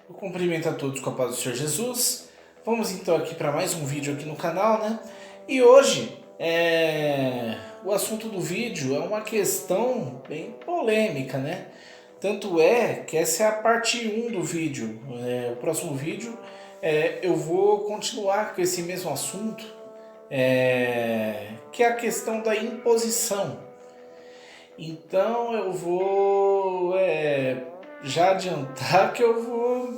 Eu cumprimento a todos com a paz do Senhor Jesus. Vamos então aqui para mais um vídeo aqui no canal, né? E hoje o assunto do vídeo é uma questão bem polêmica, né? Tanto é que essa é a parte 1 do vídeo. O próximo vídeo eu vou continuar com esse mesmo assunto, que é a questão da imposição. Então eu vou já adiantar que eu vou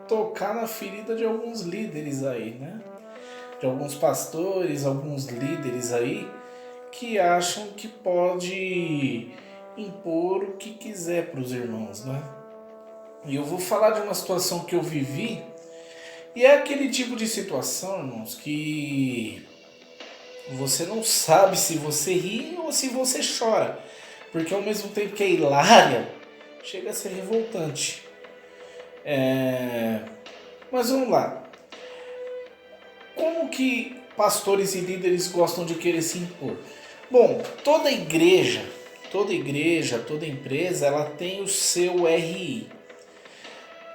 tocar na ferida de alguns líderes aí, né? De alguns pastores, alguns líderes aí que acham que pode impor o que quiser para os irmãos, né? E eu vou falar de uma situação que eu vivi, e é aquele tipo de situação, irmãos, que você não sabe se você ri ou se você chora, porque ao mesmo tempo que é hilária, chega a ser revoltante. Mas vamos lá. Como que pastores e líderes gostam de querer se impor? Bom, toda igreja, toda empresa, ela tem o seu RI.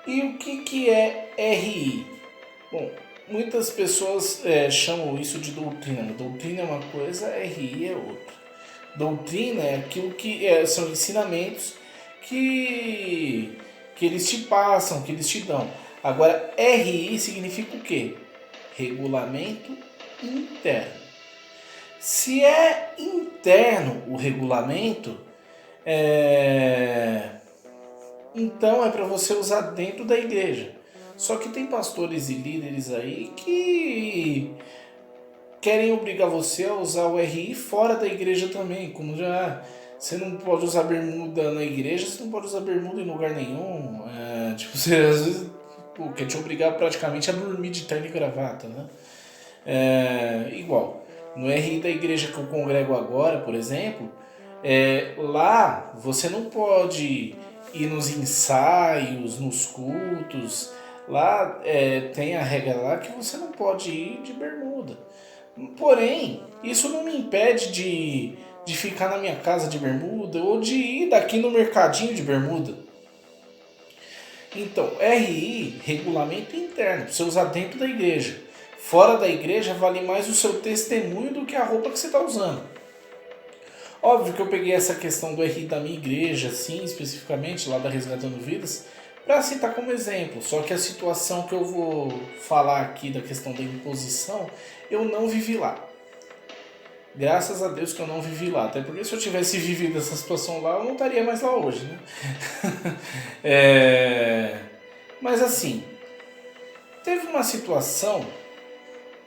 E o que é RI? Bom, muitas pessoas chamam isso de doutrina. Doutrina é uma coisa, RI é outra. Doutrina é aquilo que são ensinamentos que eles te passam, que eles te dão. Agora, RI significa o quê? Regulamento interno. Se é interno o regulamento, então é para você usar dentro da igreja. Só que tem pastores e líderes aí que querem obrigar você a usar o RI fora da igreja também, como já você não pode usar bermuda na igreja, você não pode usar bermuda em lugar nenhum. Tipo, você às vezes quer te obrigar praticamente a dormir de terno e gravata, né? Igual, no RI da igreja que eu congrego agora, por exemplo, lá você não pode ir nos ensaios, nos cultos. Lá tem a regra lá que você não pode ir de bermuda. Porém, isso não me impede de ficar na minha casa de bermuda ou de ir daqui no mercadinho de bermuda. Então, RI, regulamento interno, para você usar dentro da igreja. Fora da igreja vale mais o seu testemunho do que a roupa que você está usando. Óbvio que eu peguei essa questão do RI da minha igreja, assim, especificamente, lá da Resgatando Vidas, para citar como exemplo. Só que a situação que eu vou falar aqui da questão da imposição, eu não vivi lá. Graças a Deus que eu não vivi lá. Até porque se eu tivesse vivido essa situação lá, eu não estaria mais lá hoje, né? Mas assim, teve uma situação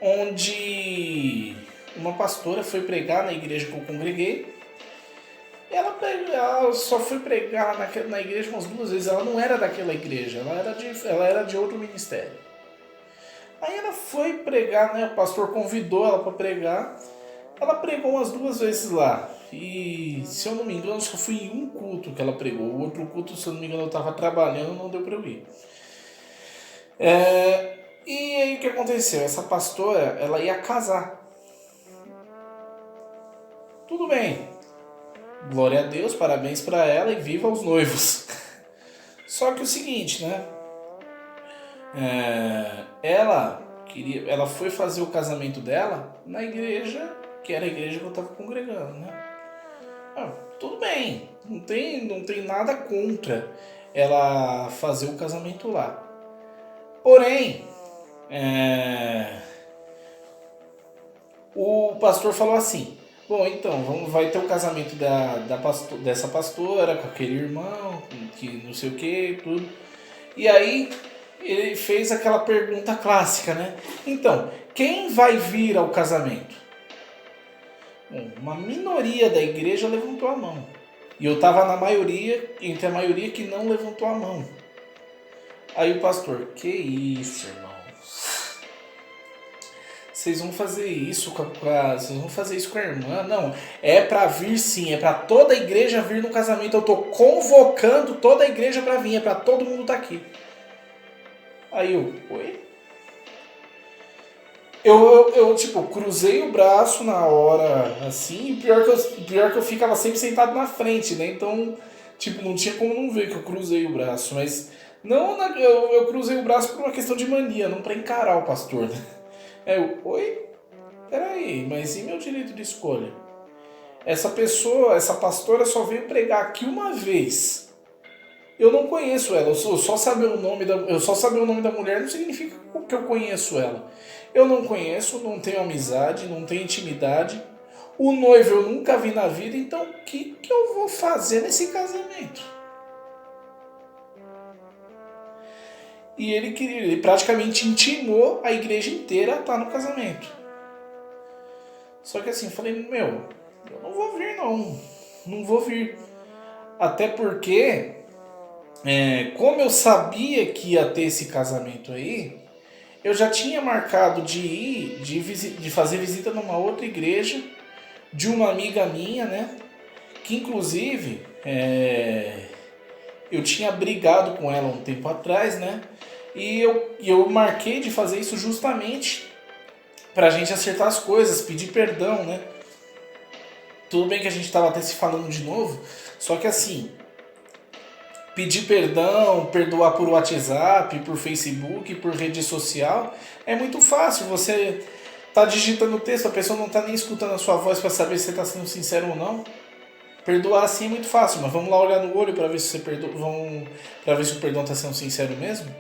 onde uma pastora foi pregar na igreja que eu congreguei. Ela só foi pregar na igreja umas 2 vezes. Ela não era daquela igreja, ela era de outro ministério. Aí ela foi pregar, né? O pastor convidou ela para pregar. Ela pregou umas 2 vezes lá. E se eu não me engano, só fui em um culto que ela pregou. O outro culto, se eu não me engano, eu estava trabalhando, não deu para eu ir. E aí o que aconteceu? Essa pastora, ela ia casar. Tudo bem. Glória a Deus, parabéns para ela e viva os noivos. Só que o seguinte, né? Ela foi fazer o casamento dela na igreja, que era a igreja que eu estava congregando, né? Tudo bem, não tem nada contra ela fazer o casamento lá. Porém, o pastor falou assim: bom, então, vai ter o casamento dessa pastora com aquele irmão, que não sei o que, tudo. E aí ele fez aquela pergunta clássica, né? Então, quem vai vir ao casamento? Bom, uma minoria da igreja levantou a mão. E eu estava na maioria, entre a maioria que não levantou a mão. Aí o pastor: que isso, irmãos? Vocês vão fazer isso vocês vão fazer isso com a irmã? Não, é para vir sim, é para toda a igreja vir no casamento. Eu tô convocando toda a igreja para vir, é para todo mundo estar aqui. Aí oi? Eu tipo, cruzei o braço na hora, assim, e pior que eu ficava sempre sentado na frente, né? Então, tipo, não tinha como não ver que eu cruzei o braço, mas Não, eu cruzei o braço por uma questão de mania, não para encarar o pastor, né? Oi? Peraí, mas e meu direito de escolha? Essa pessoa, essa pastora só veio pregar aqui uma vez. Eu não conheço ela, eu só saber o nome da mulher não significa que eu conheço ela. Eu não conheço, não tenho amizade, não tenho intimidade. O noivo eu nunca vi na vida, então o que eu vou fazer nesse casamento? E ele praticamente intimou a igreja inteira a estar no casamento. Só que assim, eu falei, eu não vou vir não. Não vou vir. Até porque, como eu sabia que ia ter esse casamento aí, eu já tinha marcado de ir, de fazer visita numa outra igreja, de uma amiga minha, né? Que inclusive eu tinha brigado com ela um tempo atrás, né? E eu marquei de fazer isso justamente pra gente acertar as coisas, pedir perdão, né? Tudo bem que a gente tava até se falando de novo, só que assim, pedir perdão, perdoar por WhatsApp, por Facebook, por rede social, é muito fácil. Você tá digitando o texto, a pessoa não tá nem escutando a sua voz para saber se você tá sendo sincero ou não. Perdoar assim é muito fácil, mas vamos lá olhar no olho para ver se você perdoa, para ver se o perdão tá sendo sincero mesmo.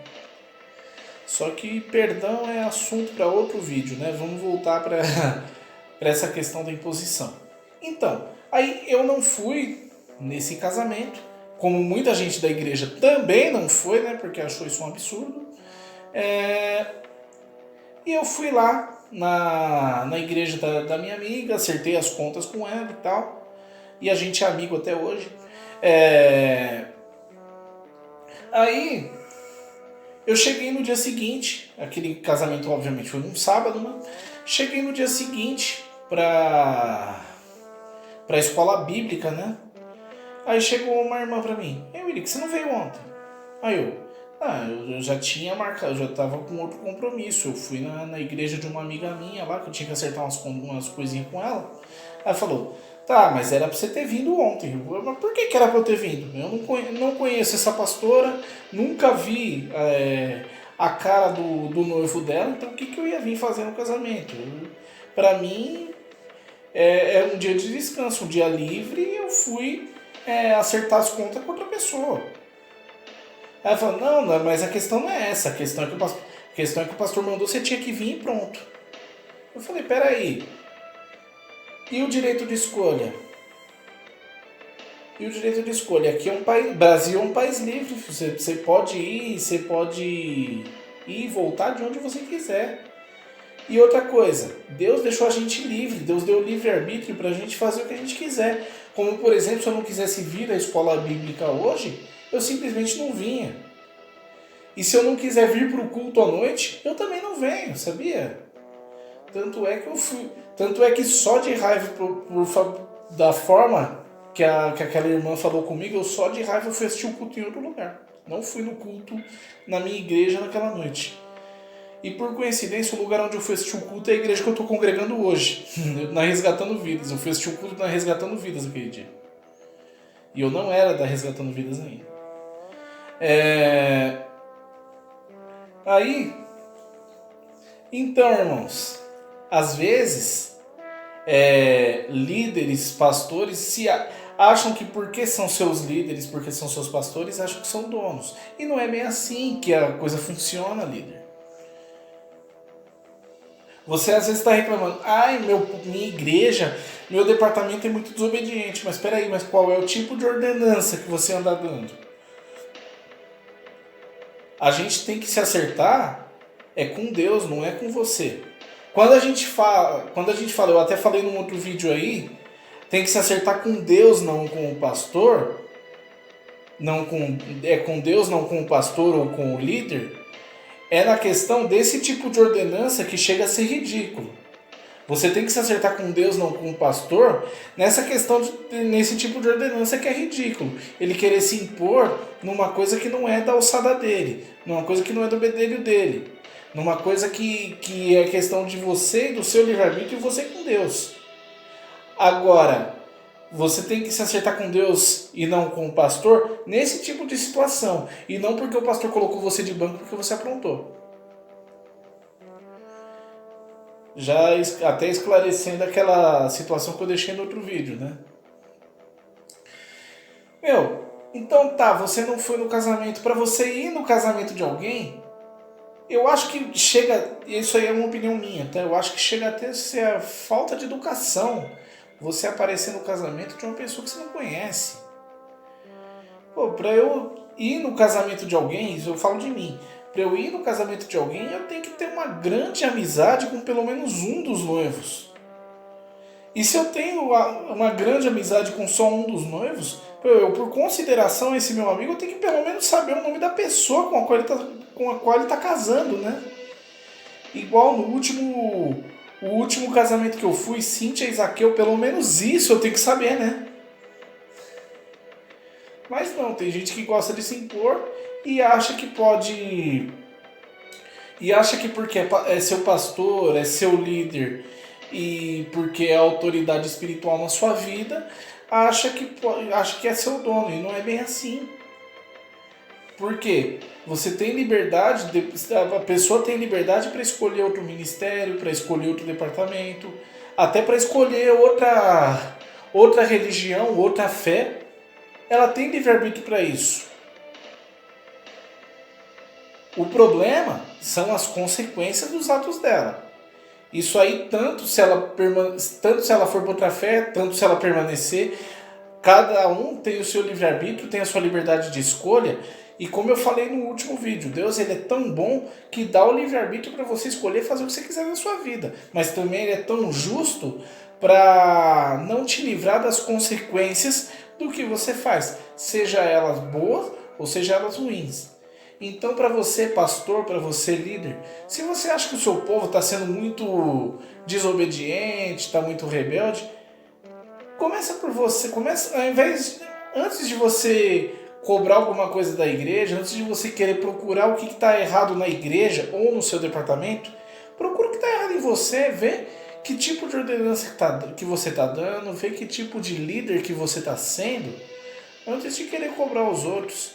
Só que perdão é assunto para outro vídeo, né? Vamos voltar para essa questão da imposição. Então, aí eu não fui nesse casamento, como muita gente da igreja também não foi, né? Porque achou isso um absurdo. E eu fui lá na igreja da minha amiga, acertei as contas com ela e tal. E a gente é amigo até hoje. Aí eu cheguei no dia seguinte, aquele casamento obviamente foi num sábado, né? Cheguei no dia seguinte pra escola bíblica, né? Aí chegou uma irmã pra mim, Willi, você não veio ontem? Aí eu já tinha marcado, eu já tava com outro compromisso. Eu fui na igreja de uma amiga minha lá, que eu tinha que acertar umas coisinhas com ela. Ela falou, tá, mas era pra você ter vindo ontem. Mas por que era pra eu ter vindo? Eu não conheço essa pastora, nunca vi a cara do noivo dela, então o que eu ia vir fazer no casamento? Pra mim, é um dia de descanso, um dia livre, e eu fui acertar as contas com outra pessoa. Ela falou, não, mas a questão não é essa, a questão é que o pastor mandou, você tinha que vir e pronto. Eu falei, peraí, e o direito de escolha? E o direito de escolha? Aqui é um país, Brasil é um país livre, você pode ir e voltar de onde você quiser. E outra coisa, Deus deixou a gente livre, Deus deu livre-arbítrio pra gente fazer o que a gente quiser. Como, por exemplo, se eu não quisesse vir à escola bíblica hoje, eu simplesmente não vinha. E se eu não quiser vir para o culto à noite, eu também não venho, sabia? Tanto é que só de raiva da forma que aquela irmã falou comigo, eu só de raiva fui assistir o culto em outro lugar. Não fui no culto na minha igreja naquela noite. E por coincidência, o lugar onde eu fui assistir o culto é a igreja que eu estou congregando hoje, na Resgatando Vidas. Eu fui assistir o culto na Resgatando Vidas aquele dia. E eu não era da Resgatando Vidas ainda. Aí, então, irmãos, às vezes, líderes, pastores, acham que porque são seus líderes, porque são seus pastores, acham que são donos. E não é bem assim que a coisa funciona, líder. Você às vezes está reclamando, minha igreja, meu departamento é muito desobediente. Mas peraí, mas qual é o tipo de ordenança que você anda dando? A gente tem que se acertar com Deus, não é com você. Quando a gente fala, eu até falei num outro vídeo aí, tem que se acertar com Deus, não com o pastor. Com Deus, não com o pastor ou com o líder. É na questão desse tipo de ordenança que chega a ser ridículo. Você tem que se acertar com Deus, não com o pastor, nesse tipo de ordenança que é ridículo. Ele querer se impor numa coisa que não é da alçada dele, numa coisa que não é do bedelho dele, numa coisa que é questão de você e do seu livre-arbítrio e você com Deus. Agora, Você tem que se acertar com Deus e não com o pastor nesse tipo de situação. E não porque o pastor colocou você de banco porque você aprontou. Já até esclarecendo aquela situação que eu deixei no outro vídeo, né? Meu, então tá, você não foi no casamento. Pra você ir no casamento de alguém, eu acho que chega, isso aí é uma opinião minha, tá? Eu acho que chega até a ser a falta de educação você aparecer no casamento de uma pessoa que você não conhece. Pô, pra eu ir no casamento de alguém, isso eu falo de mim, pra eu ir no casamento de alguém, eu tenho que ter uma grande amizade com pelo menos um dos noivos. E se eu tenho uma grande amizade com só um dos noivos, eu, por consideração a esse meu amigo, eu tenho que pelo menos saber o nome da pessoa com a qual ele tá casando, né? Igual no o último casamento que eu fui, Cíntia e Zaqueu, pelo menos isso eu tenho que saber, né? Mas não, tem gente que gosta de se impor e acha que pode. E acha que porque é seu pastor, é seu líder e porque é autoridade espiritual na sua vida, acha que é seu dono. E não é bem assim. Por quê? Você tem liberdade, a pessoa tem liberdade para escolher outro ministério, para escolher outro departamento, até para escolher outra religião, outra fé. Ela tem livre-arbítrio para isso. O problema são as consequências dos atos dela. Isso aí, tanto se ela for para outra fé, tanto se ela permanecer, cada um tem o seu livre-arbítrio, tem a sua liberdade de escolha. E como eu falei no último vídeo, Deus ele é tão bom que dá o livre-arbítrio para você escolher fazer o que você quiser na sua vida. Mas também ele é tão justo para não te livrar das consequências do que você faz, seja elas boas ou seja elas ruins. Então, para você, pastor, para você, líder, se você acha que o seu povo está sendo muito desobediente, está muito rebelde, começa por você. Começa, ao invés, antes de você cobrar alguma coisa da igreja, antes de você querer procurar o que está errado na igreja ou no seu departamento, procura o que está errado em você, vê que tipo de ordenança que você está dando, vê que tipo de líder que você está sendo, antes de querer cobrar os outros.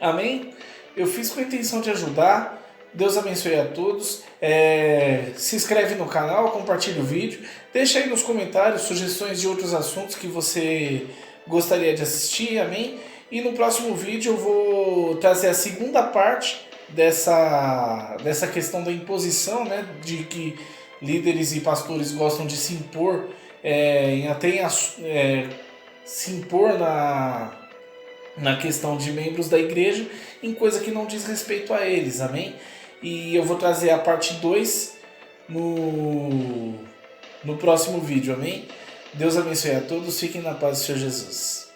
Amém? Eu fiz com a intenção de ajudar. Deus abençoe a todos. Se inscreve no canal, compartilha o vídeo. Deixa aí nos comentários sugestões de outros assuntos que você gostaria de assistir. Amém? E no próximo vídeo eu vou trazer a segunda parte dessa questão da imposição, né? De que líderes e pastores gostam de se impor, se impor na questão de membros da igreja, em coisa que não diz respeito a eles, amém? E eu vou trazer a parte 2 no próximo vídeo, amém? Deus abençoe a todos, fiquem na paz do Senhor Jesus.